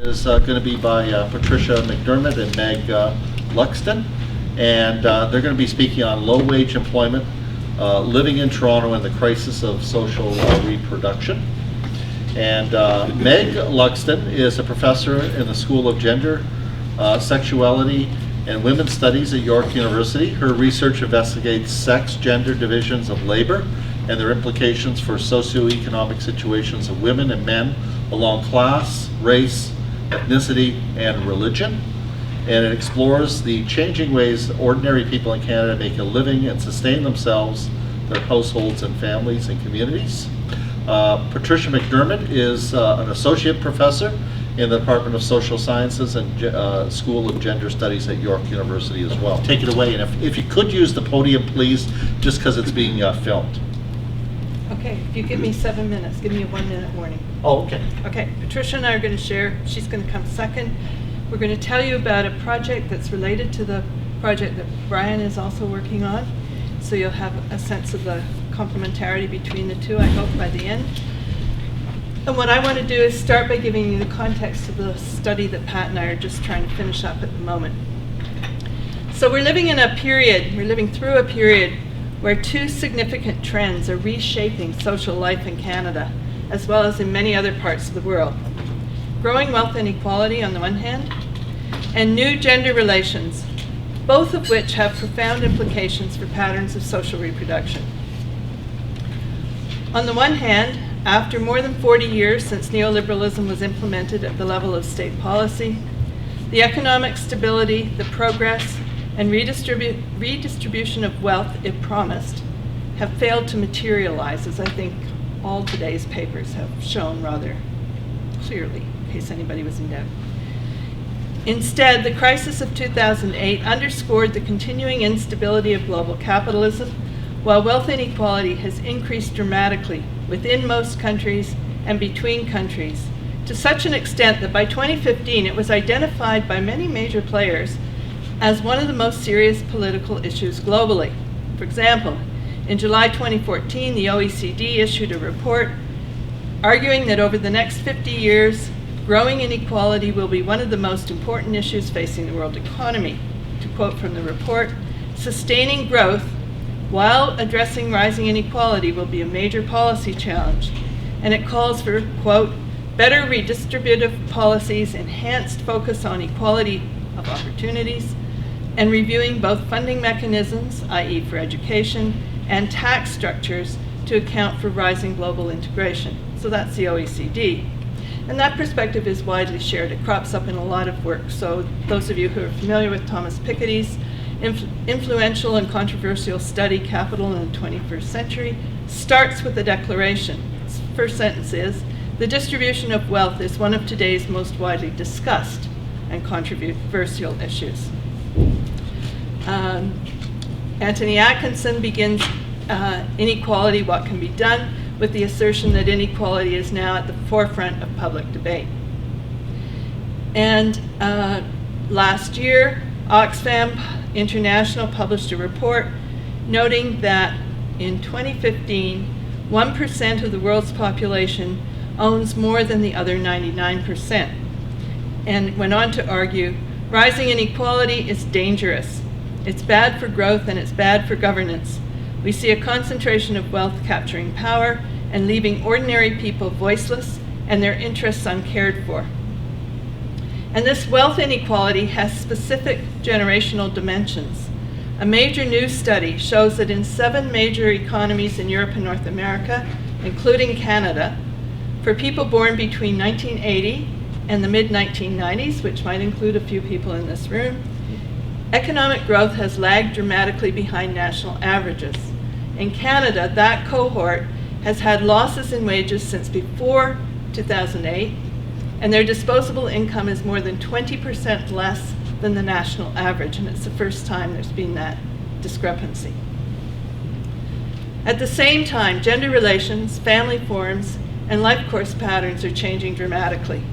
is going to be by Patricia McDermott and Meg Luxton, and they're going to be speaking on low-wage employment, living in Toronto, and the crisis of social reproduction. And Meg Luxton is a professor in the School of Gender, Sexuality, and Women's Studies at York University. Her research investigates sex-gender divisions of labor and their implications for socioeconomic situations of women and men along class, race, ethnicity, and religion. And it explores the changing ways ordinary people in Canada make a living and sustain themselves, their households and families and communities. Patricia McDermott is an associate professor in the Department of Social Sciences and School of Gender Studies at York University as well. Take it away, and if you could use the podium, please, just because it's being filmed. Okay, if you give me 7 minutes, give me a 1 minute warning. Oh, okay. Okay, Patricia and I are going to share, she's going to come second. We're going to tell you about a project that's related to the project that Bryan is also working on. So you'll have a sense of the complementarity between the two, I hope, by the end. And what I want to do is start by giving you the context of the study that Pat and I are just trying to finish up at the moment. So we're living through a period where two significant trends are reshaping social life in Canada, as well as in many other parts of the world. Growing wealth inequality on the one hand, and new gender relations, both of which have profound implications for patterns of social reproduction. On the one hand, after more than 40 years since neoliberalism was implemented at the level of state policy, the economic stability, the progress, and redistribution of wealth it promised have failed to materialize, as I think all today's papers have shown rather clearly, in case anybody was in doubt. Instead, the crisis of 2008 underscored the continuing instability of global capitalism, while wealth inequality has increased dramatically within most countries and between countries, to such an extent that by 2015 it was identified by many major players as one of the most serious political issues globally. For example, in July 2014, the OECD issued a report arguing that over the next 50 years, growing inequality will be one of the most important issues facing the world economy. To quote from the report, sustaining growth while addressing rising inequality will be a major policy challenge, and it calls for, quote, better redistributive policies, enhanced focus on equality of opportunities, and reviewing both funding mechanisms, i.e. for education, and tax structures to account for rising global integration. So that's the OECD. And that perspective is widely shared. It crops up in a lot of work. So those of you who are familiar with Thomas Piketty's influential and controversial study, Capital in the 21st Century, starts with a declaration. Its first sentence is, the distribution of wealth is one of today's most widely discussed and controversial issues. Anthony Atkinson begins Inequality, What Can Be Done, with the assertion that inequality is now at the forefront of public debate. And last year, Oxfam International published a report noting that in 2015, 1% of the world's population owns more than the other 99%, and went on to argue, rising inequality is dangerous. It's bad for growth and it's bad for governance. We see a concentration of wealth capturing power and leaving ordinary people voiceless and their interests uncared for. And this wealth inequality has specific generational dimensions. A major new study shows that in 7 major economies in Europe and North America, including Canada, for people born between 1980 and the mid-1990s, which might include a few people in this room, economic growth has lagged dramatically behind national averages. In Canada, that cohort has had losses in wages since before 2008, and their disposable income is more than 20% less than the national average, and it's the first time there's been that discrepancy. At the same time, gender relations, family forms, and life course patterns are changing dramatically,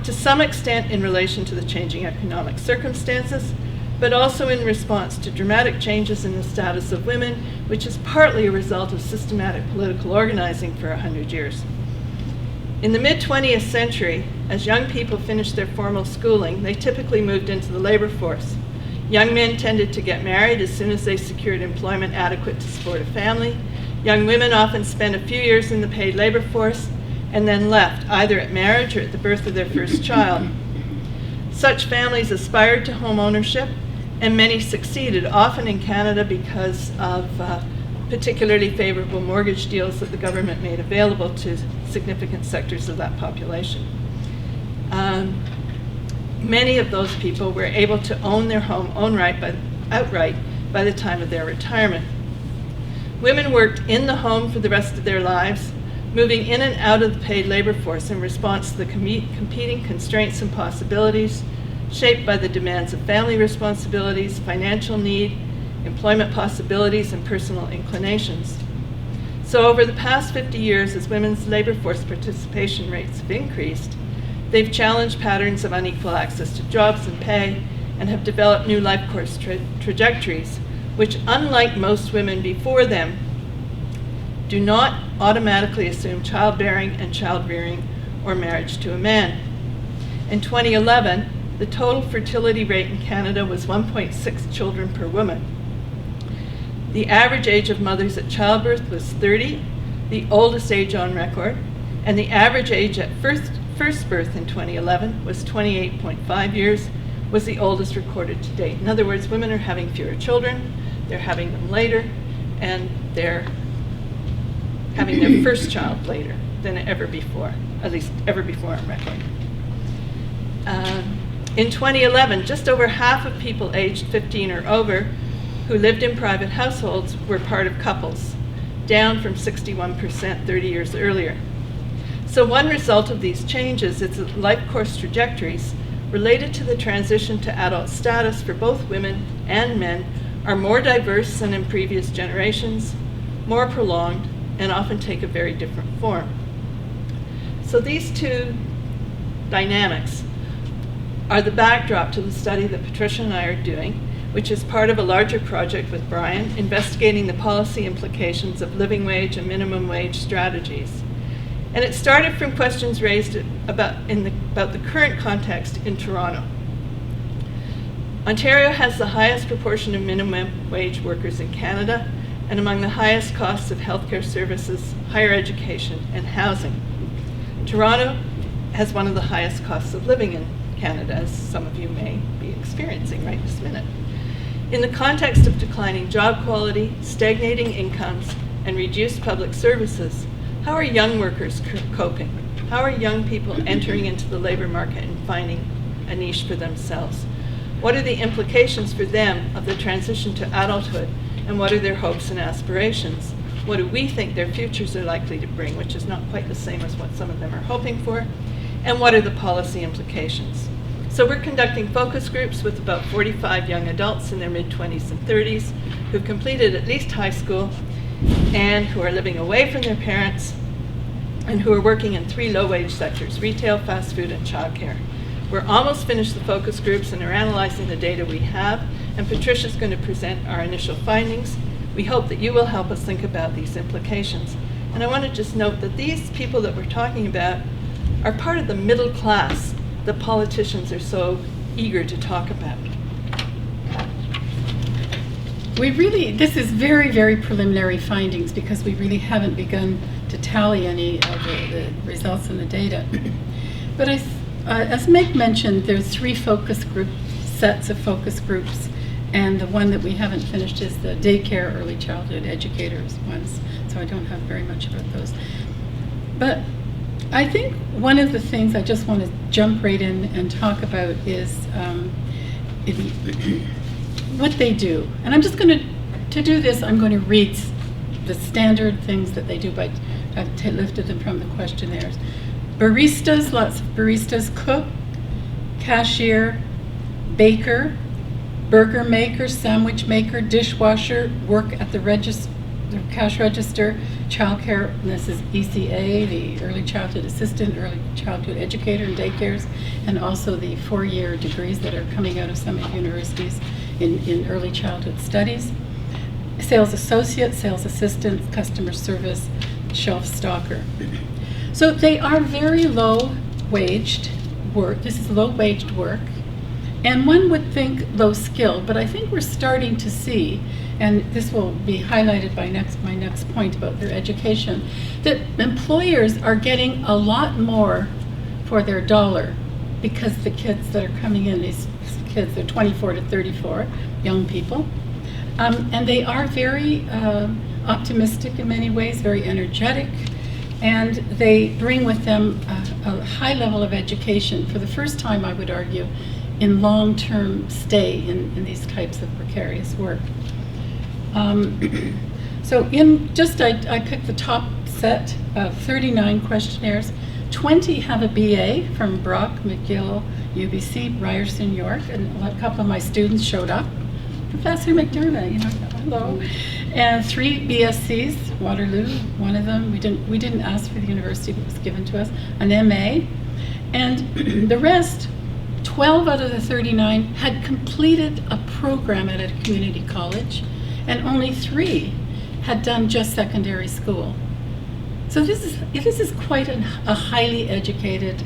to some extent in relation to the changing economic circumstances, but also in response to dramatic changes in the status of women, which is partly a result of systematic political organizing for 100 years. In the mid-20th century, as young people finished their formal schooling, they typically moved into the labor force. Young men tended to get married as soon as they secured employment adequate to support a family. Young women often spent a few years in the paid labor force and then left, either at marriage or at the birth of their first child. Such families aspired to home ownership, and many succeeded, often in Canada because of particularly favorable mortgage deals that the government made available to significant sectors of that population. Many of those people were able to own their home outright by the time of their retirement. Women worked in the home for the rest of their lives, moving in and out of the paid labor force in response to the competing constraints and possibilities shaped by the demands of family responsibilities, financial need, employment possibilities, and personal inclinations. So over the past 50 years, as women's labor force participation rates have increased, they've challenged patterns of unequal access to jobs and pay, and have developed new life course trajectories, which, unlike most women before them, do not automatically assume childbearing and child-rearing or marriage to a man. In 2011, the total fertility rate in Canada was 1.6 children per woman. The average age of mothers at childbirth was 30, the oldest age on record, and the average age at first birth in 2011 was 28.5 years, was the oldest recorded to date. In other words, women are having fewer children, they're having them later, and they're having their first child later than ever before, at least ever before on record. In 2011, just over half of people aged 15 or over who lived in private households were part of couples, down from 61% 30 years earlier. So one result of these changes is that life course trajectories related to the transition to adult status for both women and men are more diverse than in previous generations, more prolonged, and often take a very different form. So these two dynamics are the backdrop to the study that Patricia and I are doing, which is part of a larger project with Bryan, investigating the policy implications of living wage and minimum wage strategies. And it started from questions raised about the current context in Toronto. Ontario has the highest proportion of minimum wage workers in Canada, and among the highest costs of healthcare services, higher education, and housing. Toronto has one of the highest costs of living in Canada, as some of you may be experiencing right this minute. In the context of declining job quality, stagnating incomes, and reduced public services, how are young workers coping? How are young people entering into the labor market and finding a niche for themselves? What are the implications for them of the transition to adulthood, and what are their hopes and aspirations? What do we think their futures are likely to bring, which is not quite the same as what some of them are hoping for? And what are the policy implications? So we're conducting focus groups with about 45 young adults in their mid-20s and 30s who've completed at least high school and who are living away from their parents and who are working in 3 low-wage sectors: retail, fast food, and childcare. We're almost finished the focus groups and are analyzing the data we have, and Patricia's going to present our initial findings. We hope that you will help us think about these implications. And I want to just note that these people that we're talking about are part of the middle class that politicians are so eager to talk about. This is very, very preliminary findings because we really haven't begun to tally any of the results and the data. But as Meg mentioned, there's 3 sets of focus groups, and the one that we haven't finished is the daycare early childhood educators ones, so I don't have very much about those. But I think one of the things I just want to jump right in and talk about is what they do. And I'm just going to do this, I'm going to read the standard things that they do, but I've lifted them from the questionnaires. Baristas, lots of baristas, cook, cashier, baker, burger maker, sandwich maker, dishwasher, work at the cash register, childcare, and this is ECA, the early childhood assistant, early childhood educator in daycares, and also the 4-year degrees that are coming out of some universities in early childhood studies. Sales associate, sales assistant, customer service, shelf stalker. So they are very low-waged work. This is low-waged work. And one would think low-skilled, but I think we're starting to see, and this will be highlighted by my next point about their education, that employers are getting a lot more for their dollar because the kids that are coming in, these kids, they're 24 to 34, young people, and they are very optimistic in many ways, very energetic, and they bring with them a high level of education for the first time, I would argue, in long-term stay in these types of precarious work. So I picked the top set of 39 questionnaires. 20 have a BA from Brock, McGill, UBC, Ryerson, York, and a couple of my students showed up. Professor McDermott, hello. And 3 BScs, Waterloo, one of them. We didn't ask for the university, but it was given to us. An MA, and the rest, 12 out of the 39 had completed a program at a community college, and only 3 had done just secondary school. So this is quite a highly educated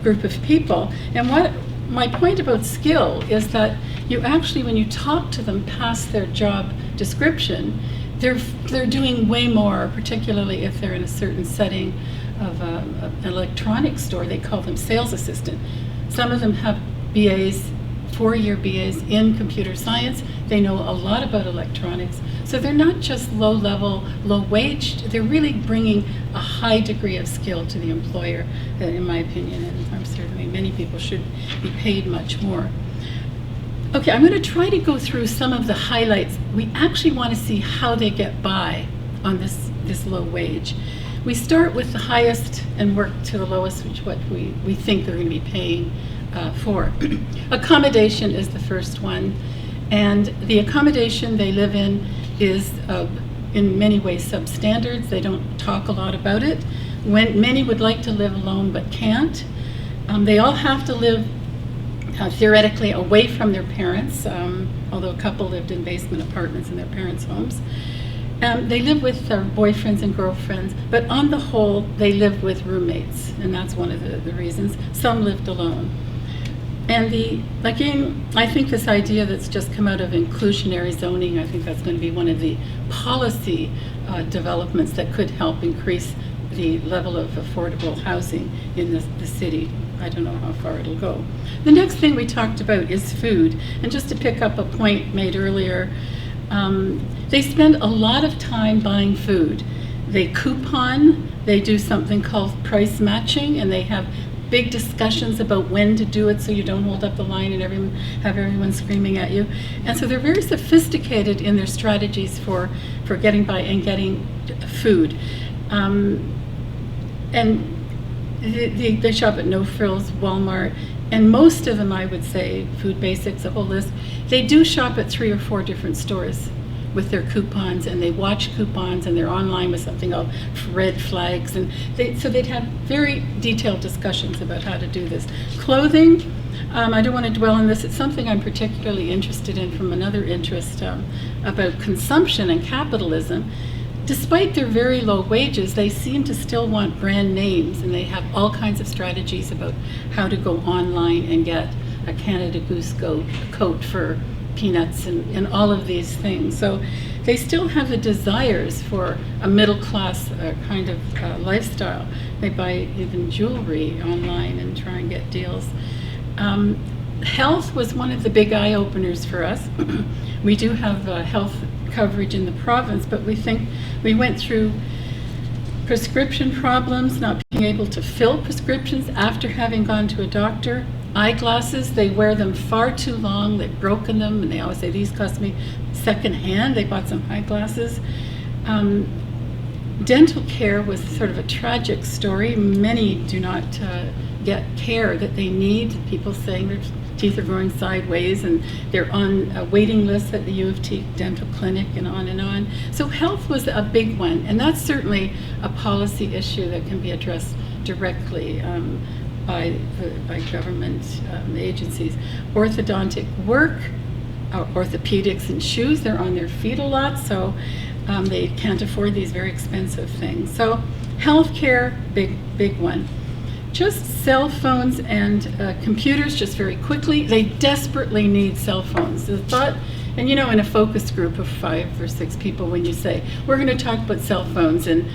group of people. And what my point about skill is that you actually, when you talk to them past their job description, they're doing way more, particularly if they're in a certain setting of an electronics store. They call them sales assistant. Some of them have BAs, 4-year BAs in computer science. They know a lot about electronics. So they're not just low-level, low-waged. They're really bringing a high degree of skill to the employer, in my opinion, and I'm certainly many people should be paid much more. Okay, I'm going to try to go through some of the highlights. We actually want to see how they get by on this low wage. We start with the highest and work to the lowest, which what we think they're going to be paying for. Accommodation is the first one, and the accommodation they live in is in many ways substandards. They don't talk a lot about it. When many would like to live alone but can't. They all have to live theoretically away from their parents, although a couple lived in basement apartments in their parents' homes. They live with their boyfriends and girlfriends, but on the whole, they live with roommates, and that's one of the reasons. Some lived alone. And again, I think this idea that's just come out of inclusionary zoning, I think that's going to be one of the policy developments that could help increase the level of affordable housing in the city. I don't know how far it'll go. The next thing we talked about is food. And just to pick up a point made earlier, they spend a lot of time buying food. They coupon, they do something called price matching, and they have big discussions about when to do it so you don't hold up the line and have everyone screaming at you. And so they're very sophisticated in their strategies for getting by and getting food. And they shop at No Frills, Walmart, and most of them, I would say, Food Basics, a whole list, they do shop at 3 or 4 different stores with their coupons, and they watch coupons, and they're online with something called red flags, and so they'd have very detailed discussions about how to do this. Clothing, I don't want to dwell on this. It's something I'm particularly interested in from another interest about consumption and capitalism. Despite their very low wages, they seem to still want brand names, and they have all kinds of strategies about how to go online and get a Canada Goose coat for peanuts and all of these things. So they still have the desires for a middle-class kind of lifestyle. They buy even jewelry online and try and get deals. Health was one of the big eye-openers for us. We do have health coverage in the province, but we went through prescription problems, not being able to fill prescriptions after having gone to a doctor. Eyeglasses, they wear them far too long, they've broken them, and they always say, these cost me secondhand. They bought some eyeglasses. Dental care was sort of a tragic story. Many do not get care that they need. People saying their teeth are growing sideways, and they're on a waiting list at the U of T dental clinic, and on and on. So health was a big one, and that's certainly a policy issue that can be addressed directly by government agencies. Orthodontic work, orthopedics and shoes, they're on their feet a lot, so they can't afford these very expensive things. So Healthcare, big one. Just cell phones and computers, just very quickly. They desperately need cell phones. The thought, and you know, in a focus group of 5 or 6 people, when you say, we're going to talk about cell phones, and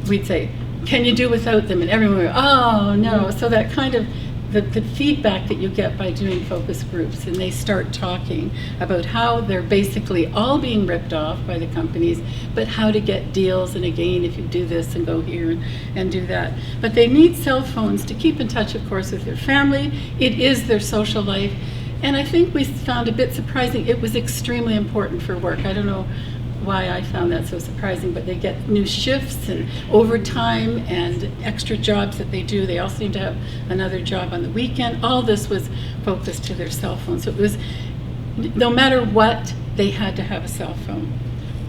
we'd say, can you do without them? And everyone would go, oh, no. So that kind of, the feedback that you get by doing focus groups, and they start talking about how they're basically all being ripped off by the companies, but how to get deals, and again, if you do this and go here and do that. But they need cell phones to keep in touch, of course, with their family. It is their social life. And I think we found a bit surprising, it was extremely important for work. I don't know why I found that so surprising, but they get new shifts and overtime and extra jobs that they do. They also seem to have another job on the weekend. All this was focused to their cell phone. So it was, no matter what, they had to have a cell phone.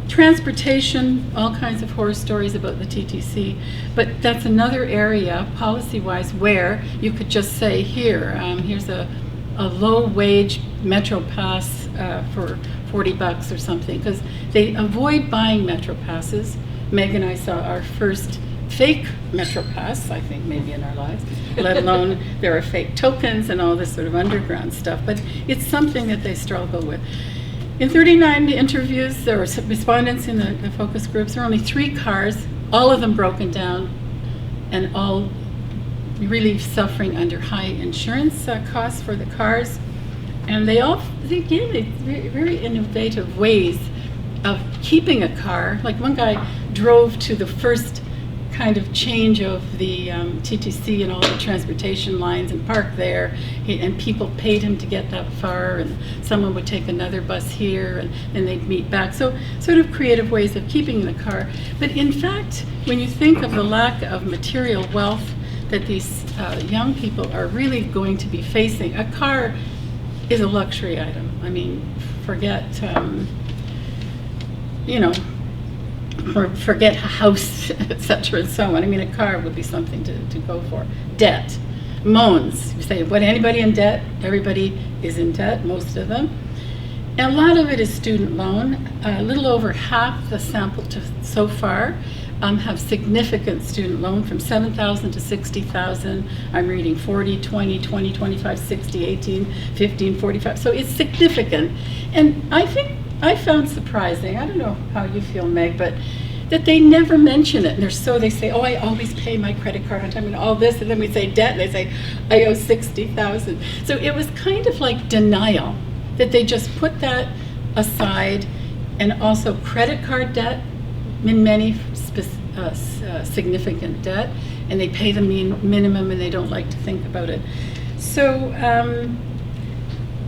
Transportation, all kinds of horror stories about the TTC, but that's another area, policy-wise, where you could just say, here's a low-wage Metro Pass for $40 or something, because they avoid buying Metro Passes. Meg and I saw our first fake Metro Pass, I think, maybe in our lives, let alone there are fake tokens and all this sort of underground stuff, but it's something that they struggle with. In 39 interviews, there were respondents in the focus groups. There were only 3 cars, all of them broken down, and all really suffering under high insurance costs for the cars. And they gave very innovative ways of keeping a car. Like one guy drove to the first kind of change of the TTC and all the transportation lines and parked there, and people paid him to get that far, and someone would take another bus here, and then they'd meet back. So sort of creative ways of keeping the car. But in fact, when you think of the lack of material wealth that these young people are really going to be facing, a car is a luxury item. I mean, forget forget a house, etc. and so on. I mean, a car would be something to go for. Debt, loans. You say, what, anybody in debt? Everybody is in debt, most of them. And a lot of it is student loan. A little over half the sample so far have significant student loan, from $7,000 to $60,000. I'm reading 40, 20, 20, 25, 60, 18, 15, 45. So it's significant. And I think I found surprising, I don't know how you feel, Meg, but that they never mention it. And they say, oh, I always pay my credit card on time and all this. And then we say debt, and they say, I owe $60,000. So it was kind of like denial, that they just put that aside. And also credit card debt, in many significant debt, and they pay the minimum, and they don't like to think about it. So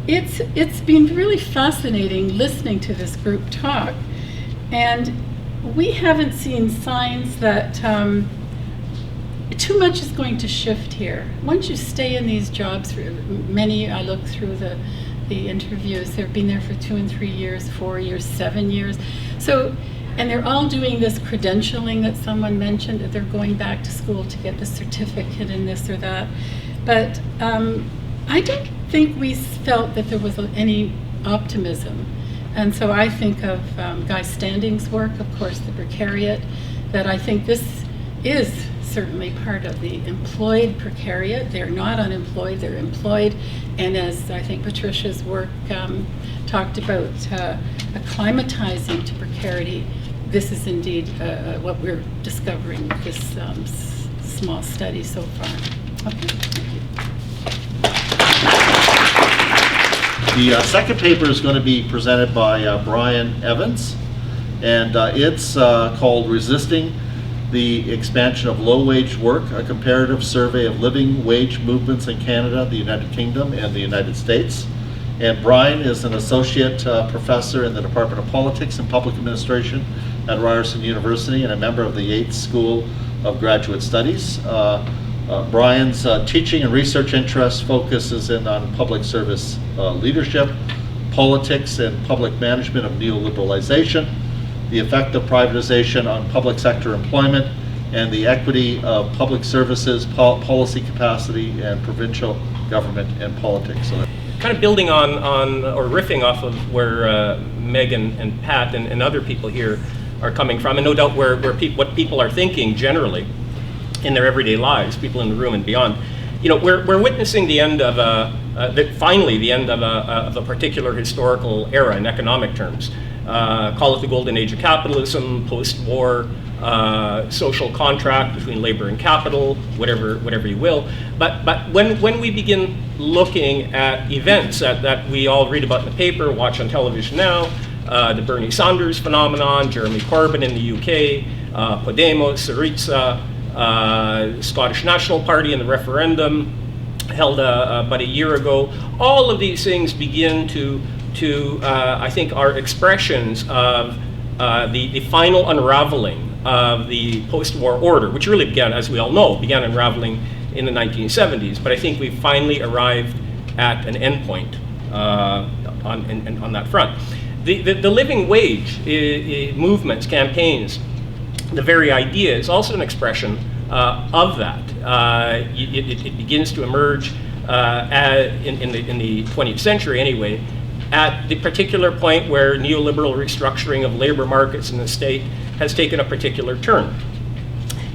it's been really fascinating listening to this group talk, and we haven't seen signs that too much is going to shift here. Once you stay in these jobs, many, I look through the interviews, they've been there for 2 and 3 years, 4 years, 7 years. So, and they're all doing this credentialing that someone mentioned, that they're going back to school to get the certificate in this or that. But I don't think we felt that there was any optimism. And so I think of Guy Standing's work, of course, the precariat, that I think this is certainly part of the employed precariat. They're not unemployed, they're employed. And as I think Patricia's work talked about, acclimatizing to precarity, this is indeed what we're discovering with this small study so far. Okay, thank you. The second paper is going to be presented by Bryan Evans, and it's called Resisting the Expansion of Low-Wage Work, a comparative survey of living wage movements in Canada, the United Kingdom, and the United States. And Bryan is an associate professor in the Department of Politics and Public Administration at Ryerson University and a member of the Yates School of Graduate Studies. Bryan's teaching and research interests focuses in on public service leadership, politics and public management of neoliberalization, the effect of privatization on public sector employment, and the equity of public services, policy capacity, and provincial government and politics. So kind of building on or riffing off of where Meg and Pat and other people here are coming from, and no doubt what people are thinking generally. in their everyday lives, people in the room and beyond. You know, we're witnessing the end of finally the end of a particular historical era in economic terms. Call it the golden age of capitalism, post-war social contract between labor and capital, whatever you will. But when we begin looking at events that we all read about in the paper, watch on television now, the Bernie Sanders phenomenon, Jeremy Corbyn in the UK, Podemos, Syriza, Scottish National Party in the referendum held about a year ago, all of these things begin to I think, are expressions of the final unraveling of the post-war order, which really began, as we all know, began unraveling in the 1970s. But I think we've finally arrived at an endpoint on that front. The living wage movements, campaigns, the very idea is also an expression of that. It begins to emerge in the 20th century anyway, at the particular point where neoliberal restructuring of labor markets in the state has taken a particular turn.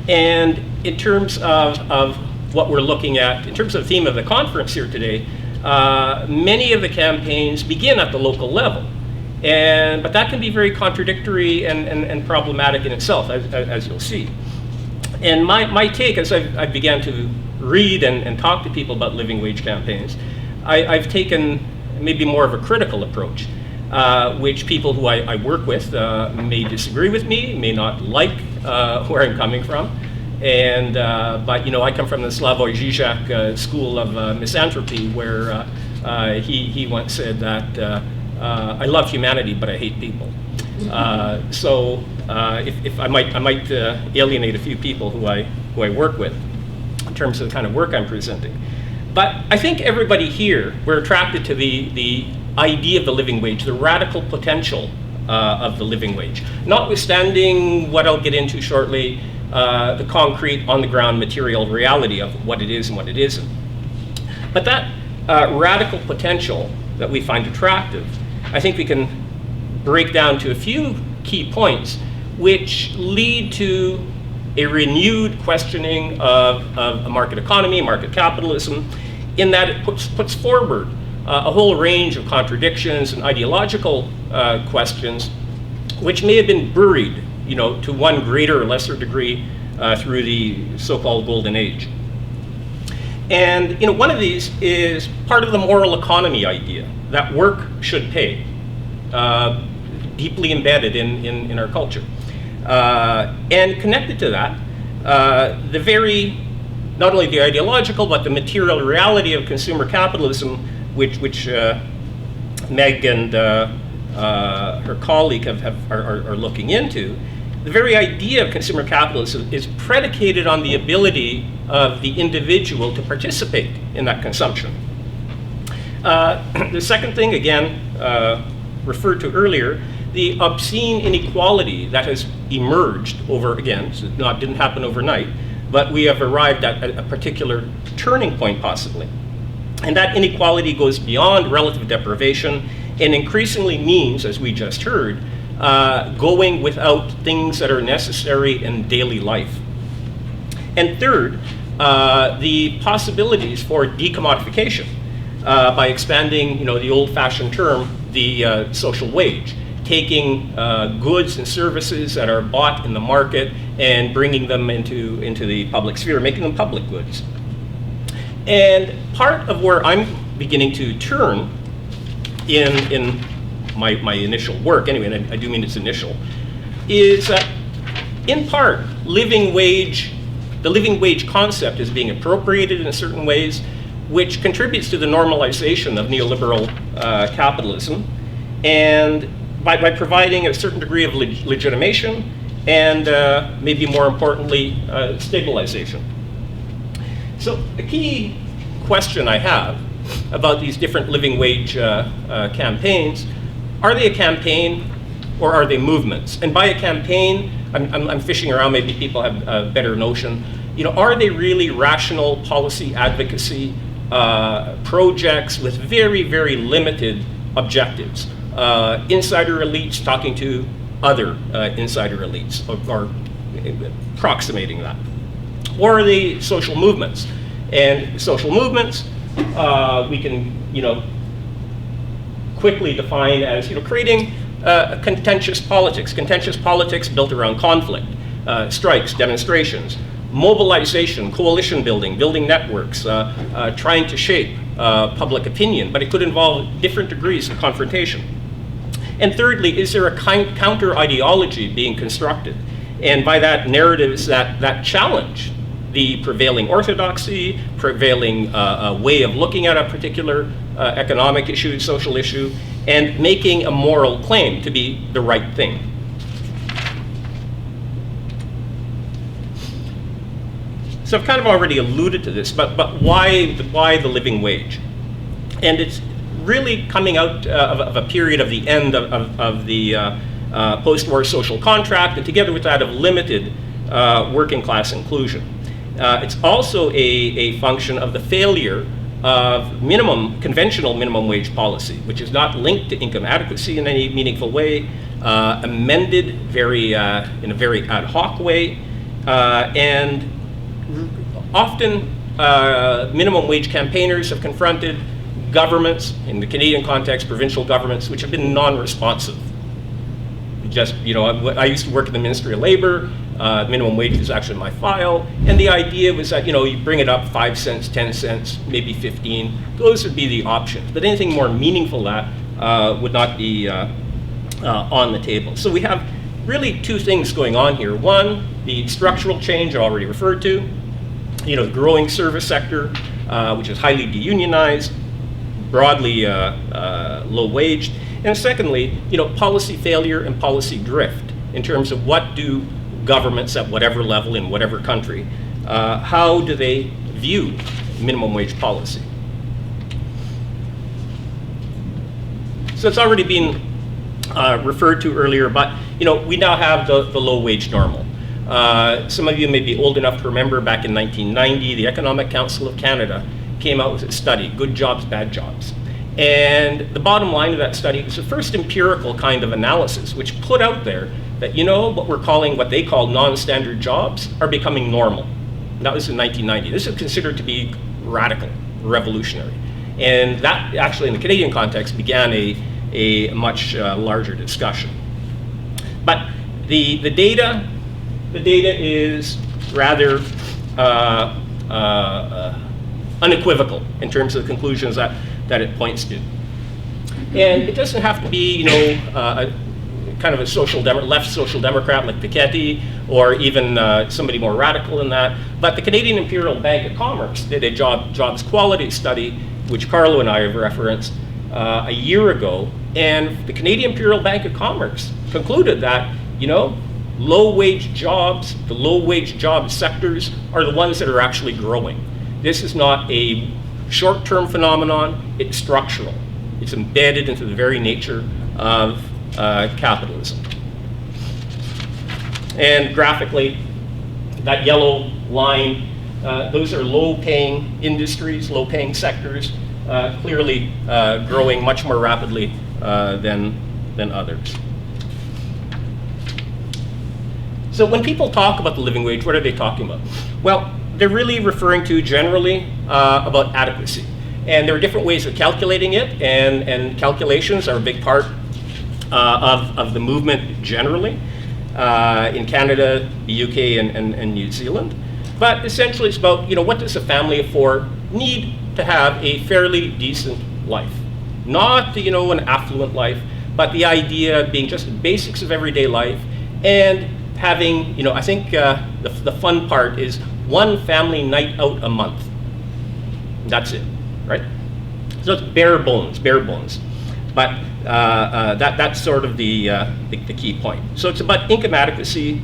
And in terms of what we're looking at, in terms of the theme of the conference here today, many of the campaigns begin at the local level. But that can be very contradictory and problematic in itself, as you'll see. And my take, as I began to read and talk to people about living wage campaigns, I've taken maybe more of a critical approach, which people who I work with may disagree with me, may not like where I'm coming from. But you know, I come from the Slavoj Žižek school of misanthropy, where he once said that I love humanity, but I hate people. So if I might alienate a few people who I work with in terms of the kind of work I'm presenting. But I think everybody here, we're attracted to the idea of the living wage, the radical potential of the living wage, notwithstanding what I'll get into shortly, the concrete, on-the-ground material reality of what it is and what it isn't. But that radical potential that we find attractive, I think we can break down to a few key points which lead to a renewed questioning of a market economy, market capitalism, in that it puts forward a whole range of contradictions and ideological questions which may have been buried, you know, to one greater or lesser degree through the so-called golden age. And you know, one of these is part of the moral economy idea, that work should pay, deeply embedded in our culture. And connected to that, the very, not only the ideological, but the material reality of consumer capitalism, which Meg and her colleague are looking into. The very idea of consumer capitalism is predicated on the ability of the individual to participate in that consumption. The second thing, again, referred to earlier, the obscene inequality that has emerged over, again, so didn't happen overnight, but we have arrived at a particular turning point possibly. And that inequality goes beyond relative deprivation and increasingly means, as we just heard, going without things that are necessary in daily life. And third, the possibilities for decommodification by expanding, you know, the old-fashioned term, the social wage, taking goods and services that are bought in the market and bringing them into the public sphere, making them public goods. And part of where I'm beginning to turn in my initial work, anyway, and I do mean it's initial, is that in part, the living wage concept is being appropriated in certain ways, which contributes to the normalization of neoliberal capitalism, and by providing a certain degree of legitimation and maybe more importantly, stabilization. So a key question I have about these different living wage campaigns, are they a campaign or are they movements? And by a campaign, I'm fishing around, maybe people have a better notion. You know, are they really rational policy advocacy projects with very, very limited objectives? Insider elites talking to other insider elites, or approximating that. Or are they social movements? And social movements, we can, quickly define as, creating contentious politics built around conflict, strikes, demonstrations, mobilization, coalition building, building networks, trying to shape public opinion, but it could involve different degrees of confrontation. And thirdly, is there a counter ideology being constructed? And by that, narratives that challenge the prevailing orthodoxy, prevailing way of looking at a particular economic issue, social issue, and making a moral claim to be the right thing. So I've kind of already alluded to this, but why the living wage? And it's really coming out of a period of the end of the post-war social contract, and together with that of limited working class inclusion. It's also a function of the failure of conventional minimum wage policy, which is not linked to income adequacy in any meaningful way, amended in a very ad hoc way, and often minimum wage campaigners have confronted governments, in the Canadian context, provincial governments, which have been non-responsive. Just, I used to work in the Ministry of Labor. Minimum wage is actually my file, and the idea was that you bring it up 5 cents, 10 cents, maybe 15. Those would be the options, but anything more meaningful that would not be on the table. So we have really two things going on here. One, the structural change I already referred to, the growing service sector, which is highly deunionized, broadly low-waged, and secondly, policy failure and policy drift in terms of what do governments at whatever level in whatever country, how do they view minimum wage policy? So it's already been referred to earlier, but we now have the low wage normal. Some of you may be old enough to remember back in 1990, the Economic Council of Canada came out with a study, Good Jobs, Bad Jobs. And the bottom line of that study was the first empirical kind of analysis, which put out there that, what they call non-standard jobs are becoming normal. And that was in 1990. This is considered to be radical, revolutionary. And that actually, in the Canadian context, began a much larger discussion. But the data is rather unequivocal in terms of the conclusions that it points to. And it doesn't have to be, kind of a left social democrat like Piketty, or even somebody more radical than that. But the Canadian Imperial Bank of Commerce did a jobs quality study, which Carlo and I have referenced a year ago. And the Canadian Imperial Bank of Commerce concluded that, low-wage jobs, the low-wage job sectors are the ones that are actually growing. This is not a short-term phenomenon, it's structural. It's embedded into the very nature of capitalism. And graphically, that yellow line, those are low-paying industries, low-paying sectors, clearly growing much more rapidly than others. So when people talk about the living wage, what are they talking about? Well, they're really referring to generally about adequacy. And there are different ways of calculating it, and calculations are a big part of the movement generally in Canada, the UK, and New Zealand. But essentially it's about, what does a family of four need to have a fairly decent life? Not, an affluent life, but the idea being just the basics of everyday life, and having, I think the fun part is one family night out a month. That's it, right? So it's bare bones. But that's sort of the key point. So it's about income adequacy,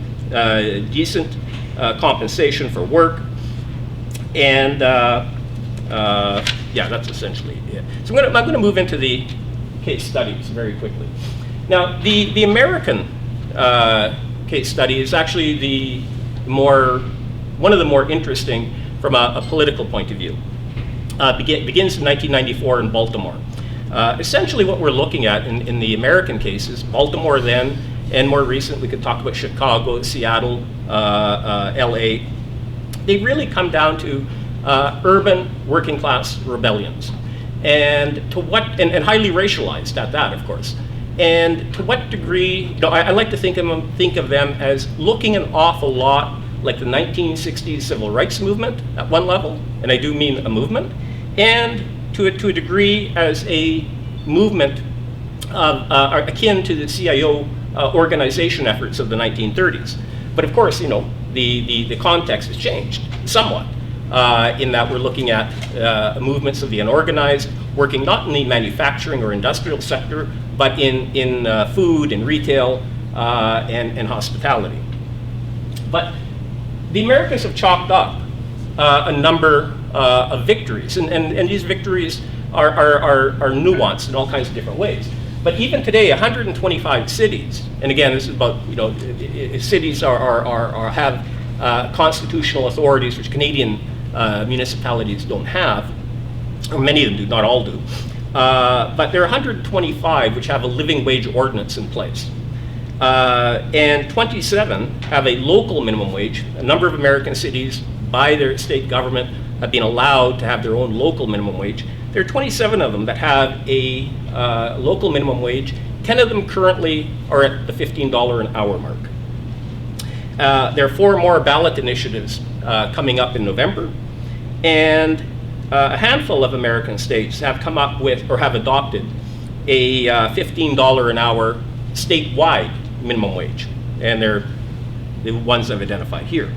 decent compensation for work, and that's essentially it. So I'm going to move into the case studies very quickly. Now, the American case study is actually one of the more interesting from a political point of view. Begins in 1994 in Baltimore. Essentially what we're looking at in the American cases, Baltimore then, and more recent, we could talk about Chicago, Seattle, LA, they really come down to urban working class rebellions, and to what, and highly racialized at that, of course. And to what degree, I like to think of them as looking an awful lot like the 1960s civil rights movement at one level, and I do mean a movement, and to a degree as a movement akin to the CIO organization efforts of the 1930s. But of course, the context has changed somewhat in that we're looking at movements of the unorganized, working not in the manufacturing or industrial sector, but in food and retail and hospitality. But the Americans have chalked up a number of victories, and these victories are nuanced in all kinds of different ways. But even today, 125 cities, and again, this is about, cities have constitutional authorities which Canadian municipalities don't have, or many of them do, not all do. But there are 125 which have a living wage ordinance in place. And 27 have a local minimum wage. A number of American cities, by their state government, have been allowed to have their own local minimum wage. There are 27 of them that have a local minimum wage. 10 of them currently are at the $15 an hour mark. There are 4 more ballot initiatives coming up in November. And a handful of American states have come up with, or have adopted, a $15 an hour statewide minimum wage. And they're the ones I've identified here.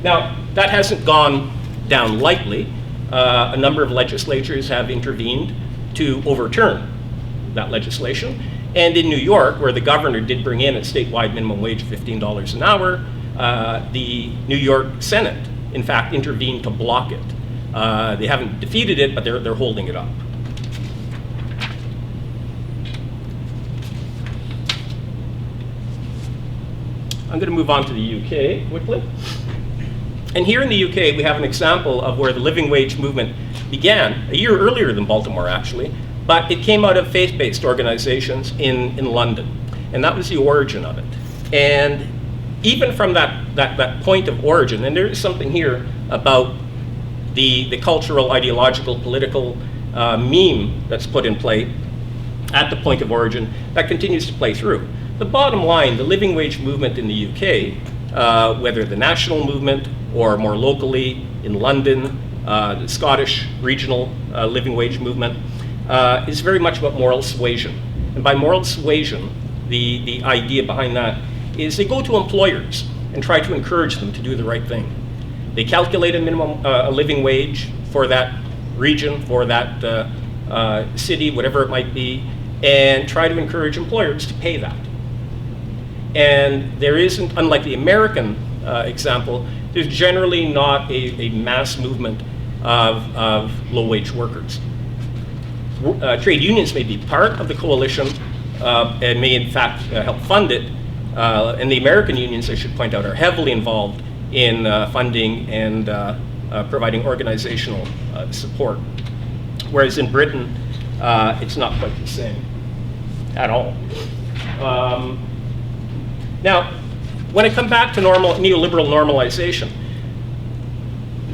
Now, that hasn't gone down lightly. A number of legislatures have intervened to overturn that legislation. And in New York, where the governor did bring in a statewide minimum wage of $15 an hour, the New York Senate, in fact, intervened to block it. They haven't defeated it, but they're holding it up. I'm going to move on to the UK quickly. And here in the UK, we have an example of where the living wage movement began a year earlier than Baltimore, actually, but it came out of faith-based organizations in London. And that was the origin of it. And even from that point of origin, and there is something here about the cultural, ideological, political meme that's put in play at the point of origin that continues to play through. The bottom line, the living wage movement in the UK, whether the national movement or more locally in London, the Scottish regional living wage movement, is very much about moral suasion. And by moral suasion, the idea behind that is they go to employers and try to encourage them to do the right thing. They calculate a minimum a living wage for that region, for that city, whatever it might be, and try to encourage employers to pay that. And there isn't, unlike the American example, there's generally not a mass movement of low-wage workers. Trade unions may be part of the coalition and may in fact help fund it. And the American unions, I should point out, are heavily involved in funding and providing organizational support. Whereas in Britain, it's not quite the same at all. Now, when I come back to neoliberal normalization,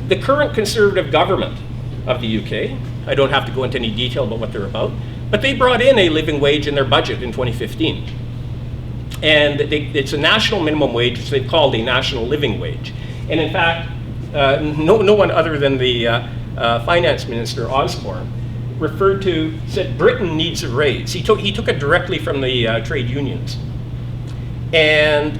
the current Conservative government of the UK, I don't have to go into any detail about what they're about, but they brought in a living wage in their budget in 2015. And it's a national minimum wage, which they've called a national living wage. And in fact, no one other than the finance minister, Osborne, said Britain needs a raise. He took it directly from the trade unions. And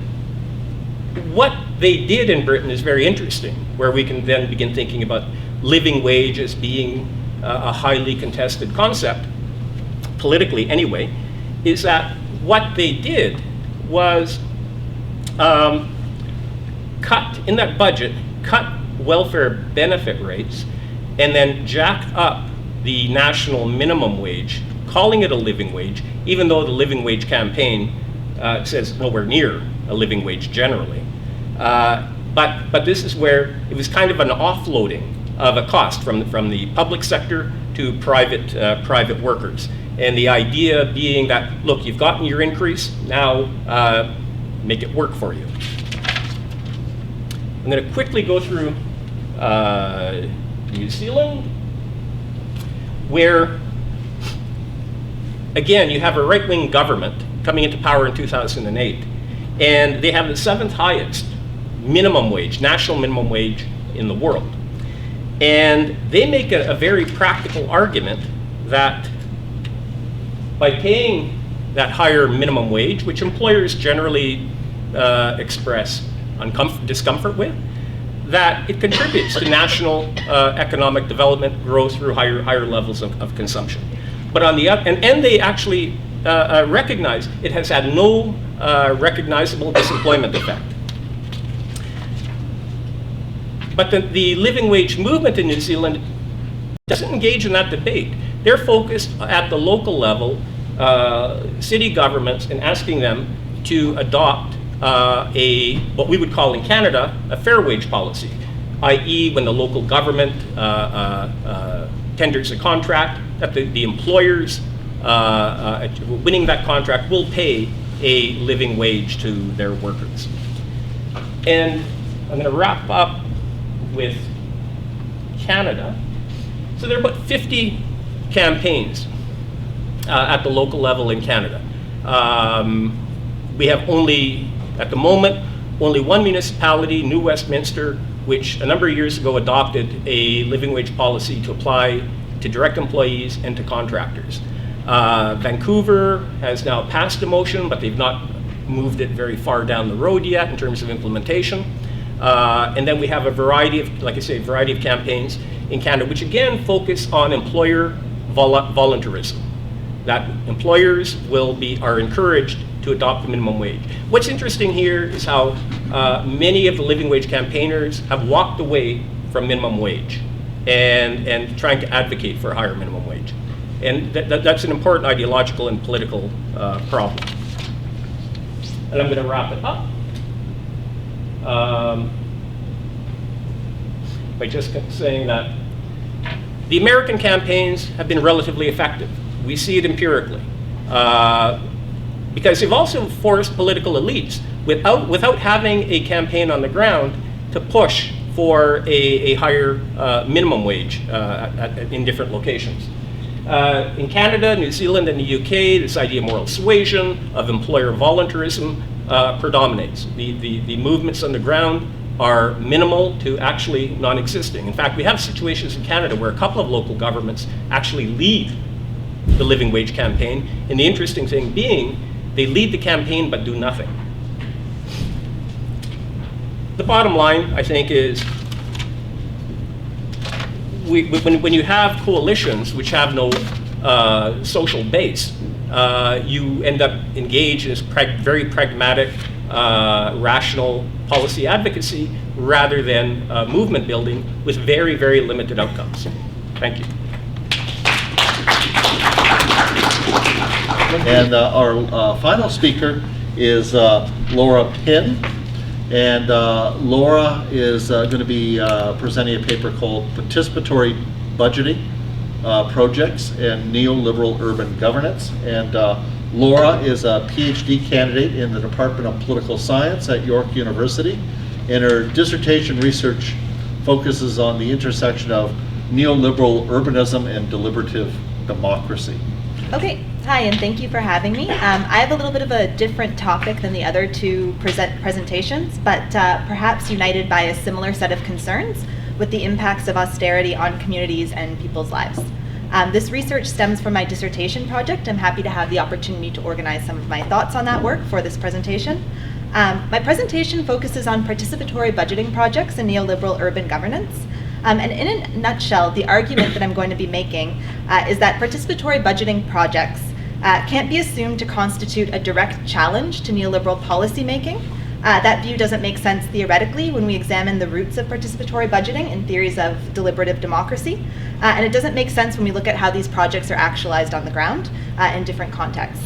what they did in Britain is very interesting, where we can then begin thinking about living wage as being a highly contested concept, politically anyway, is that what they did was cut, in that budget, cut welfare benefit rates, and then jacked up the national minimum wage, calling it a living wage, even though the living wage campaign says nowhere near a living wage generally. But this is where it was kind of an offloading of a cost from the public sector to private workers. And the idea being that, look, you've gotten your increase, now make it work for you. I'm going to quickly go through New Zealand, where, again, you have a right-wing government coming into power in 2008, and they have the 7th highest minimum wage, national minimum wage in the world. And they make a very practical argument that by paying that higher minimum wage, which employers generally express discomfort with, that it contributes to national economic development, growth through higher levels of consumption. But on the other, and they actually recognize it has had no recognizable disemployment effect. But the living wage movement in New Zealand doesn't engage in that debate. They're focused at the local level, city governments, and asking them to adopt what we would call in Canada a fair wage policy, i.e. when the local government tenders a contract, that the employers winning that contract will pay a living wage to their workers. And I'm going to wrap up with Canada. So there are about 50 campaigns at the local level in Canada. We have at the moment, only one municipality, New Westminster, which a number of years ago adopted a living wage policy to apply to direct employees and to contractors. Vancouver has now passed a motion, but they've not moved it very far down the road yet in terms of implementation. And then we have a variety of, like I say, variety of campaigns in Canada, which again focus on employer voluntarism, that employers are encouraged to adopt the minimum wage. What's interesting here is how many of the living wage campaigners have walked away from minimum wage and trying to advocate for a higher minimum wage. And that's an important ideological and political problem. And I'm going to wrap it up by just saying that the American campaigns have been relatively effective. We see it empirically. Because they've also forced political elites, without having a campaign on the ground, to push for a higher minimum wage in different locations. In Canada, New Zealand, and the UK, this idea of moral suasion, of employer voluntarism predominates. The movements on the ground are minimal to actually non-existing. In fact, we have situations in Canada where a couple of local governments actually lead the living wage campaign, and the interesting thing being, they lead the campaign but do nothing. The bottom line, I think, is when you have coalitions which have no social base, you end up engaged in this very pragmatic, rational policy advocacy rather than movement building with very, very limited outcomes. Thank you. And our final speaker is Laura Pinn. And Laura is going to be presenting a paper called Participatory Budgeting Projects and Neoliberal Urban Governance. And Laura is a PhD candidate in the Department of Political Science at York University. And her dissertation research focuses on the intersection of neoliberal urbanism and deliberative democracy. Okay, hi, and thank you for having me. I have a little bit of a different topic than the other two presentations, but perhaps united by a similar set of concerns with the impacts of austerity on communities and people's lives. This research stems from my dissertation project. I'm happy to have the opportunity to organize some of my thoughts on that work for this presentation. My presentation focuses on participatory budgeting projects and neoliberal urban governance. And in a nutshell, the argument that I'm going to be making is that participatory budgeting projects can't be assumed to constitute a direct challenge to neoliberal policymaking. That view doesn't make sense theoretically when we examine the roots of participatory budgeting in theories of deliberative democracy. And it doesn't make sense when we look at how these projects are actualized on the ground in different contexts.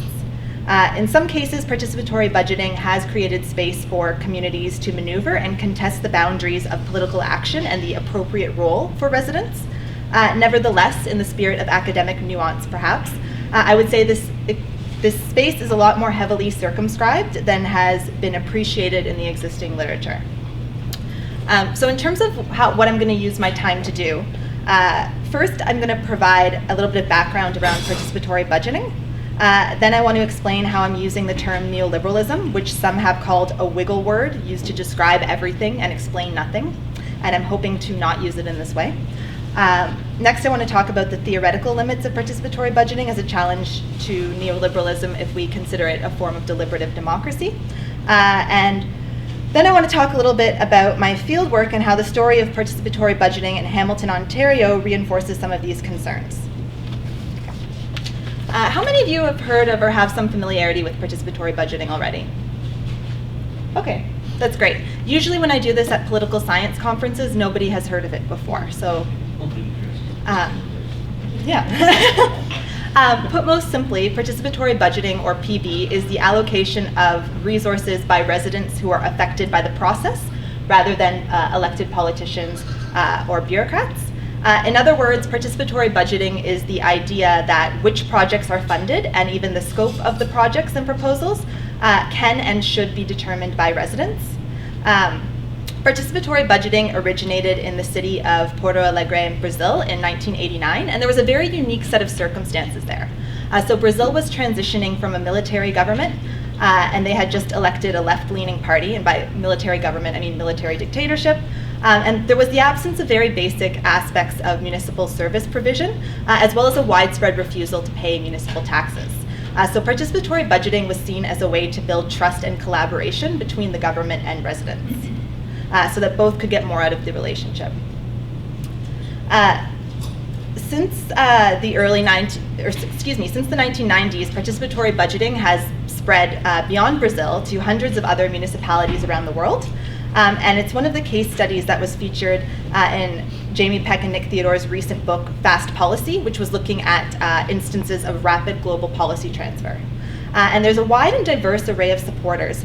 In some cases, participatory budgeting has created space for communities to maneuver and contest the boundaries of political action and the appropriate role for residents. Nevertheless, in the spirit of academic nuance perhaps, I would say this space is a lot more heavily circumscribed than has been appreciated in the existing literature. So in terms of what I'm going to use my time to do, first I'm going to provide a little bit of background around participatory budgeting. Then I want to explain how I'm using the term neoliberalism, which some have called a wiggle word used to describe everything and explain nothing. And I'm hoping to not use it in this way. Next, I want to talk about the theoretical limits of participatory budgeting as a challenge to neoliberalism if we consider it a form of deliberative democracy. And then I want to talk a little bit about my field work and how the story of participatory budgeting in Hamilton, Ontario reinforces some of these concerns. How many of you have heard of or have some familiarity with participatory budgeting already? Okay, that's great. Usually when I do this at political science conferences, nobody has heard of it before, so put most simply, participatory budgeting, or PB, is the allocation of resources by residents who are affected by the process, rather than elected politicians or bureaucrats. In other words, participatory budgeting is the idea that which projects are funded and even the scope of the projects and proposals can and should be determined by residents. Participatory budgeting originated in the city of Porto Alegre in Brazil in 1989, and there was a very unique set of circumstances there. So Brazil was transitioning from a military government, and they had just elected a left-leaning party, and by military government I mean military dictatorship. And there was the absence of very basic aspects of municipal service provision, as well as a widespread refusal to pay municipal taxes. So participatory budgeting was seen as a way to build trust and collaboration between the government and residents, so that both could get more out of the relationship. Since the 1990s, participatory budgeting has spread beyond Brazil to hundreds of other municipalities around the world. And it's one of the case studies that was featured in Jamie Peck and Nick Theodore's recent book, Fast Policy, which was looking at instances of rapid global policy transfer. And there's a wide and diverse array of supporters,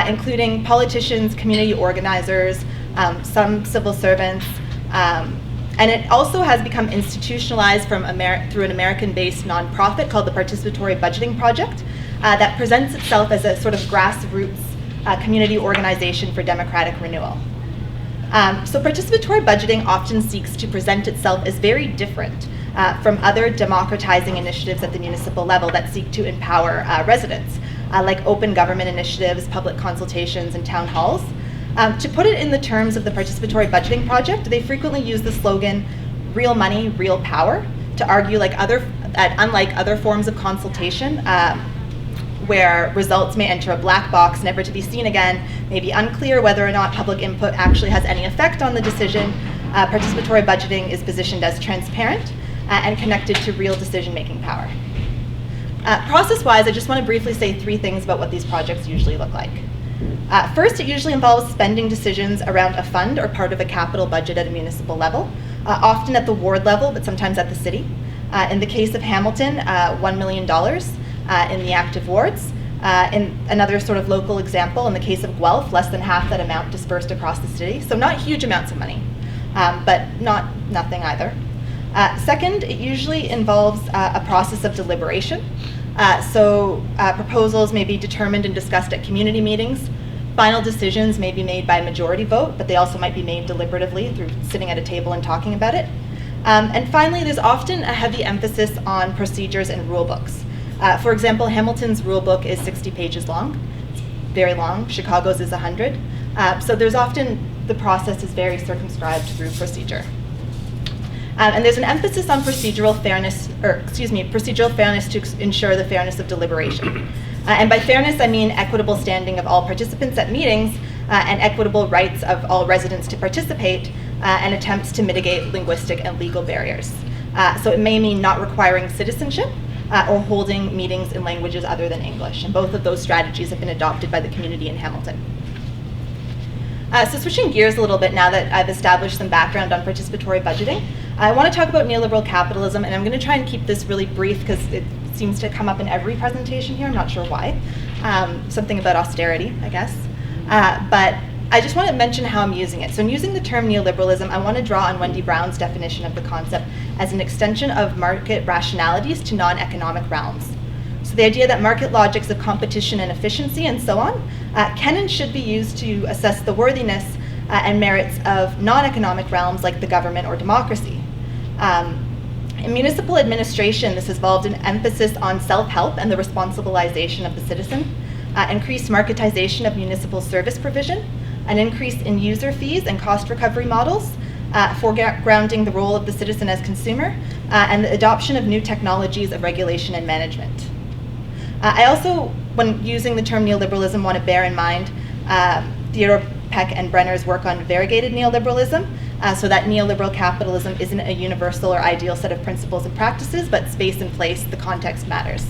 including politicians, community organizers, some civil servants, and it also has become institutionalized through an American-based nonprofit called the Participatory Budgeting Project that presents itself as a sort of grassroots community organization for democratic renewal. So participatory budgeting often seeks to present itself as very different from other democratizing initiatives at the municipal level that seek to empower residents, like open government initiatives, public consultations, and town halls. To put it in the terms of the Participatory Budgeting Project, they frequently use the slogan, real money, real power, to argue that unlike other forms of consultation, where results may enter a black box, never to be seen again, may be unclear whether or not public input actually has any effect on the decision, participatory budgeting is positioned as transparent and connected to real decision-making power. Process-wise, I just want to briefly say 3 things about what these projects usually look like. First, it usually involves spending decisions around a fund or part of a capital budget at a municipal level, often at the ward level, but sometimes at the city. In the case of Hamilton, $1 million in the active wards. In another sort of local example, in the case of Guelph, less than half that amount dispersed across the city. So not huge amounts of money, but not nothing either. Second, it usually involves a process of deliberation. So proposals may be determined and discussed at community meetings. Final decisions may be made by majority vote, but they also might be made deliberatively through sitting at a table and talking about it. And finally, there's often a heavy emphasis on procedures and rule books. For example, Hamilton's rule book is 60 pages long. It's very long. Chicago's is 100. So there's often, the process is very circumscribed through procedure. And there's an emphasis on procedural fairness to ensure the fairness of deliberation. And by fairness, I mean equitable standing of all participants at meetings and equitable rights of all residents to participate and attempts to mitigate linguistic and legal barriers. So it may mean not requiring citizenship or holding meetings in languages other than English. And both of those strategies have been adopted by the community in Hamilton. So switching gears a little bit now that I've established some background on participatory budgeting, I want to talk about neoliberal capitalism, and I'm going to try and keep this really brief because it seems to come up in every presentation here. I'm not sure why. Something about austerity, I guess. But I just want to mention how I'm using it. So in using the term neoliberalism, I want to draw on Wendy Brown's definition of the concept as an extension of market rationalities to non-economic realms. So the idea that market logics of competition and efficiency and so on can and should be used to assess the worthiness and merits of non-economic realms like the government or democracy. In municipal administration, this has involved an emphasis on self-help and the responsibilization of the citizen, increased marketization of municipal service provision, an increase in user fees and cost recovery models, foregrounding the role of the citizen as consumer, and the adoption of new technologies of regulation and management. I also, when using the term neoliberalism, want to bear in mind Theodore Peck and Brenner's work on variegated neoliberalism, so that neoliberal capitalism isn't a universal or ideal set of principles and practices, but space and place, the context matters.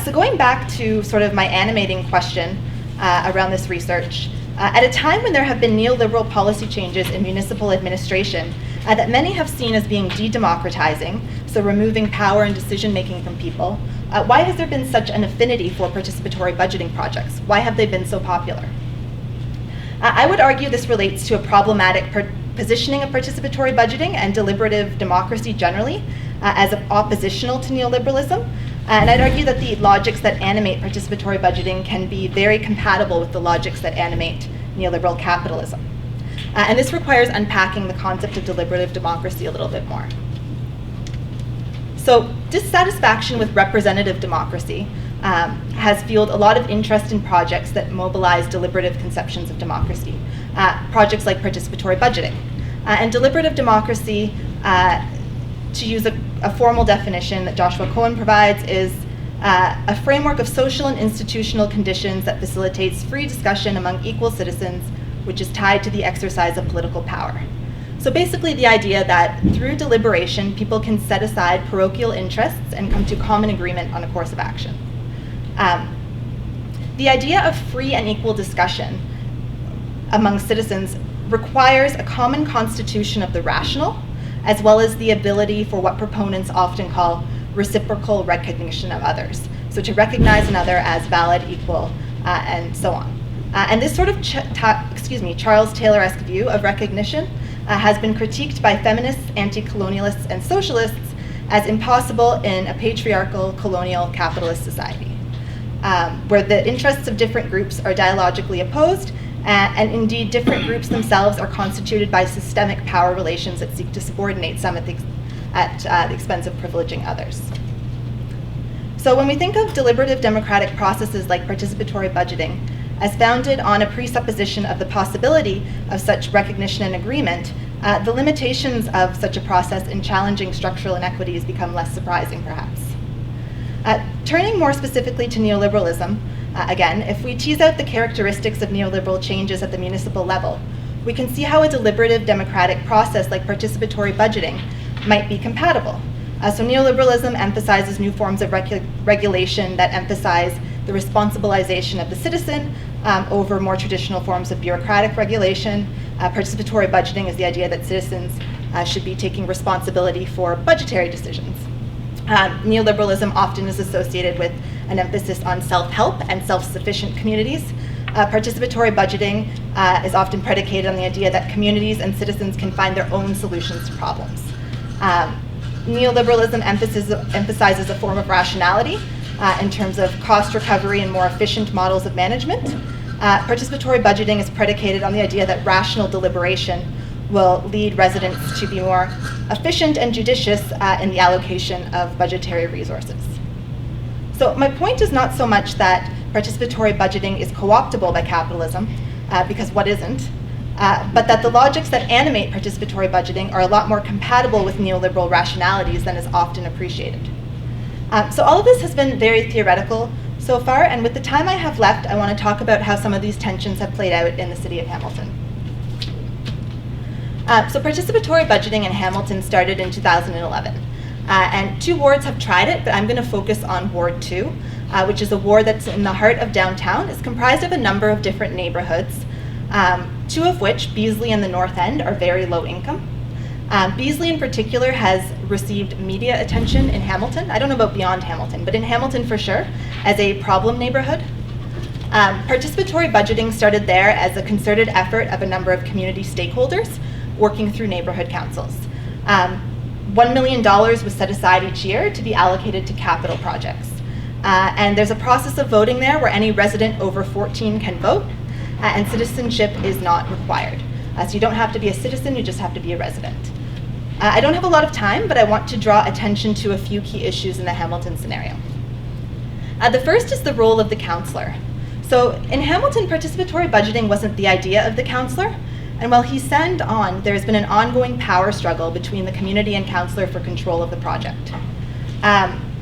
So going back to sort of my animating question around this research, at a time when there have been neoliberal policy changes in municipal administration that many have seen as being de-democratizing, so removing power and decision-making from people, why has there been such an affinity for participatory budgeting projects? Why have they been so popular? I would argue this relates to a problematic positioning of participatory budgeting and deliberative democracy generally as oppositional to neoliberalism. And I'd argue that the logics that animate participatory budgeting can be very compatible with the logics that animate neoliberal capitalism. And this requires unpacking the concept of deliberative democracy a little bit more. So dissatisfaction with representative democracy has fueled a lot of interest in projects that mobilize deliberative conceptions of democracy, projects like participatory budgeting. And deliberative democracy, to use a formal definition that Joshua Cohen provides, is a framework of social and institutional conditions that facilitates free discussion among equal citizens, which is tied to the exercise of political power. So basically the idea that through deliberation, people can set aside parochial interests and come to common agreement on a course of action. The idea of free and equal discussion among citizens requires a common constitution of the rational, as well as the ability for what proponents often call reciprocal recognition of others. So to recognize another as valid, equal, and so on. And this sort of Charles Taylor-esque view of recognition has been critiqued by feminists, anti-colonialists, and socialists as impossible in a patriarchal, colonial, capitalist society, where the interests of different groups are dialogically opposed, and indeed different groups themselves are constituted by systemic power relations that seek to subordinate some at the expense of privileging others. So when we think of deliberative democratic processes like participatory budgeting as founded on a presupposition of the possibility of such recognition and agreement, the limitations of such a process in challenging structural inequities become less surprising, perhaps. Turning more specifically to neoliberalism, again, if we tease out the characteristics of neoliberal changes at the municipal level, we can see how a deliberative democratic process like participatory budgeting might be compatible. So neoliberalism emphasizes new forms of regulation that emphasize the responsibilization of the citizen over more traditional forms of bureaucratic regulation. Participatory budgeting is the idea that citizens should be taking responsibility for budgetary decisions. Neoliberalism often is associated with an emphasis on self-help and self-sufficient communities. Participatory budgeting is often predicated on the idea that communities and citizens can find their own solutions to problems. Neoliberalism emphasizes a form of rationality in terms of cost recovery and more efficient models of management. Participatory budgeting is predicated on the idea that rational deliberation will lead residents to be more efficient and judicious in the allocation of budgetary resources. So my point is not so much that participatory budgeting is co-optable by capitalism, because what isn't, but that the logics that animate participatory budgeting are a lot more compatible with neoliberal rationalities than is often appreciated. So all of this has been very theoretical so far, and with the time I have left, I want to talk about how some of these tensions have played out in the city of Hamilton. So participatory budgeting in Hamilton started in 2011. And 2 wards have tried it, but I'm going to focus on Ward 2, which is a ward that's in the heart of downtown. It's comprised of a number of different neighborhoods, 2 of which, Beasley and the North End, are very low income. Beasley in particular has received media attention in Hamilton. I don't know about beyond Hamilton, but in Hamilton for sure, as a problem neighborhood. Participatory budgeting started there as a concerted effort of a number of community stakeholders working through neighborhood councils. $1 million was set aside each year to be allocated to capital projects. And there's a process of voting there where any resident over 14 can vote. and citizenship is not required. So you don't have to be a citizen, you just have to be a resident. I don't have a lot of time, but I want to draw attention to a few key issues in the Hamilton scenario. The first is the role of the councillor. So in Hamilton, participatory budgeting wasn't the idea of the councillor, and while he signed on, there's been an ongoing power struggle between the community and councillor for control of the project.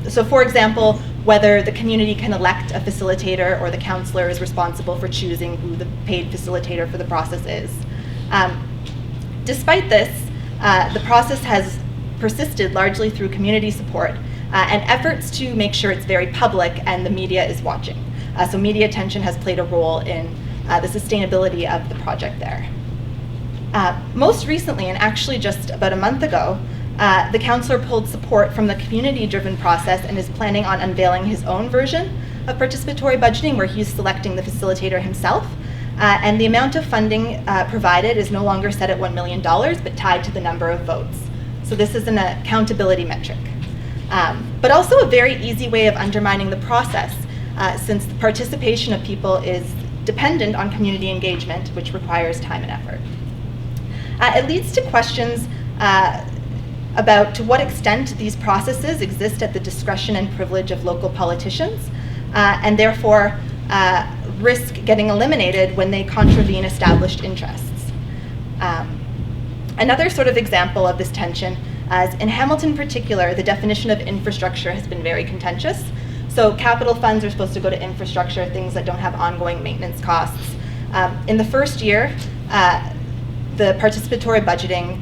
So for example, whether the community can elect a facilitator or the councillor is responsible for choosing who the paid facilitator for the process is. Despite this, the process has persisted largely through community support and efforts to make sure it's very public and the media is watching. So media attention has played a role in the sustainability of the project there. Most recently, and actually just about a month ago, the councillor pulled support from the community-driven process and is planning on unveiling his own version of participatory budgeting, where he's selecting the facilitator himself. And the amount of funding provided is no longer set at $1 million, but tied to the number of votes. So this is an accountability metric. But also a very easy way of undermining the process, since the participation of people is dependent on community engagement, which requires time and effort. It leads to questions about to what extent these processes exist at the discretion and privilege of local politicians, and therefore risk getting eliminated when they contravene established interests. Another sort of example of this tension is in Hamilton in particular, the definition of infrastructure has been very contentious. So capital funds are supposed to go to infrastructure, things that don't have ongoing maintenance costs. In the first year, the Participatory Budgeting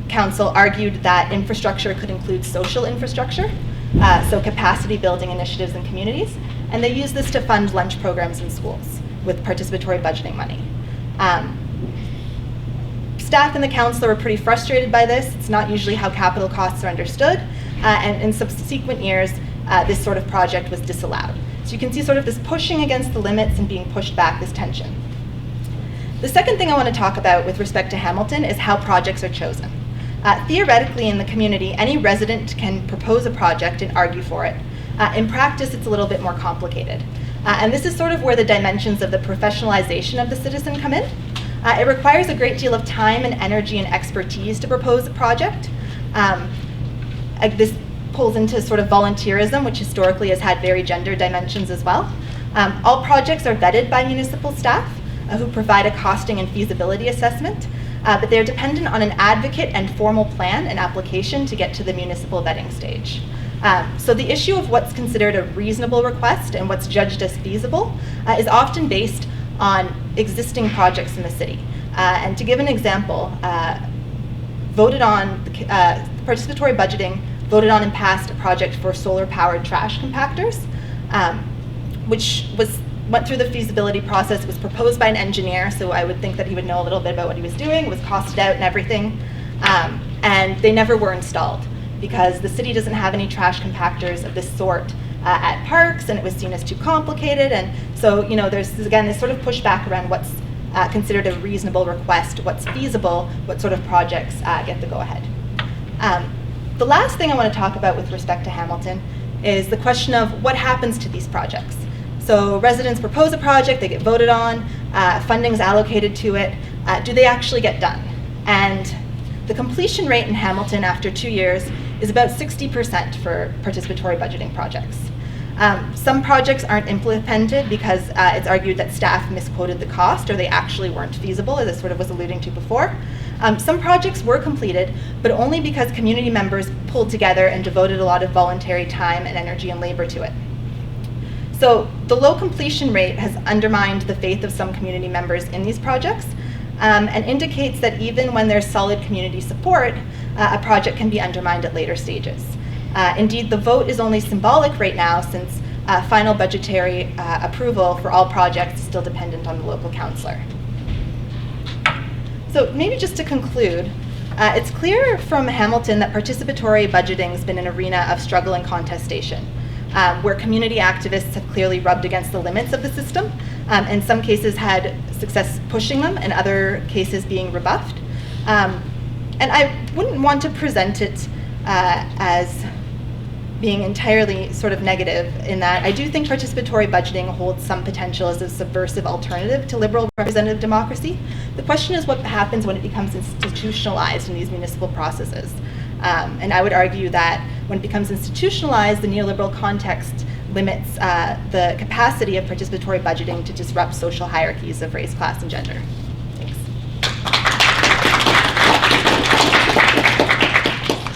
Council argued that infrastructure could include social infrastructure, so capacity building initiatives in communities, and they used this to fund lunch programs in schools with participatory budgeting money. Staff and the council were pretty frustrated by this. It's not usually how capital costs are understood, and in subsequent years, this sort of project was disallowed. So you can see sort of this pushing against the limits and being pushed back, this tension. The second thing I want to talk about with respect to Hamilton is how projects are chosen. Theoretically, in the community, any resident can propose a project and argue for it. In practice, it's a little bit more complicated. And this is sort of where the dimensions of the professionalization of the citizen come in. It requires a great deal of time and energy and expertise to propose a project. This pulls into sort of volunteerism, which historically has had very gender dimensions as well. All projects are vetted by municipal staff who provide a costing and feasibility assessment, but they're dependent on an advocate and formal plan and application to get to the municipal vetting stage. So the issue of what's considered a reasonable request and what's judged as feasible is often based on existing projects in the city. And to give an example, voted on, participatory budgeting voted on and passed a project for solar-powered trash compactors, which went through the feasibility process, was proposed by an engineer, so I would think that he would know a little bit about what he was doing, was costed out and everything, and they never were installed because the city doesn't have any trash compactors of this sort at parks, and it was seen as too complicated, and so, you know, there's, again, this sort of pushback around what's considered a reasonable request, what's feasible, what sort of projects get the go-ahead. The last thing I want to talk about with respect to Hamilton is the question of what happens to these projects. So residents propose a project, they get voted on, funding is allocated to it. Do they actually get done? And the completion rate in Hamilton after 2 years is about 60% for participatory budgeting projects. Some projects aren't implemented because it's argued that staff misquoted the cost or they actually weren't feasible, as I sort of was alluding to before. Some projects were completed, but only because community members pulled together and devoted a lot of voluntary time and energy and labor to it. So the low completion rate has undermined the faith of some community members in these projects, and indicates that even when there's solid community support, a project can be undermined at later stages. Indeed, the vote is only symbolic right now, since final budgetary approval for all projects is still dependent on the local councillor. So maybe just to conclude, it's clear from Hamilton that participatory budgeting has been an arena of struggle and contestation, where community activists have clearly rubbed against the limits of the system, in some cases had success pushing them, and other cases being rebuffed. And I wouldn't want to present it as being entirely sort of negative, in that I do think participatory budgeting holds some potential as a subversive alternative to liberal representative democracy. The question is what happens when it becomes institutionalized in these municipal processes. And I would argue that when it becomes institutionalized, the neoliberal context limits the capacity of participatory budgeting to disrupt social hierarchies of race, class, and gender.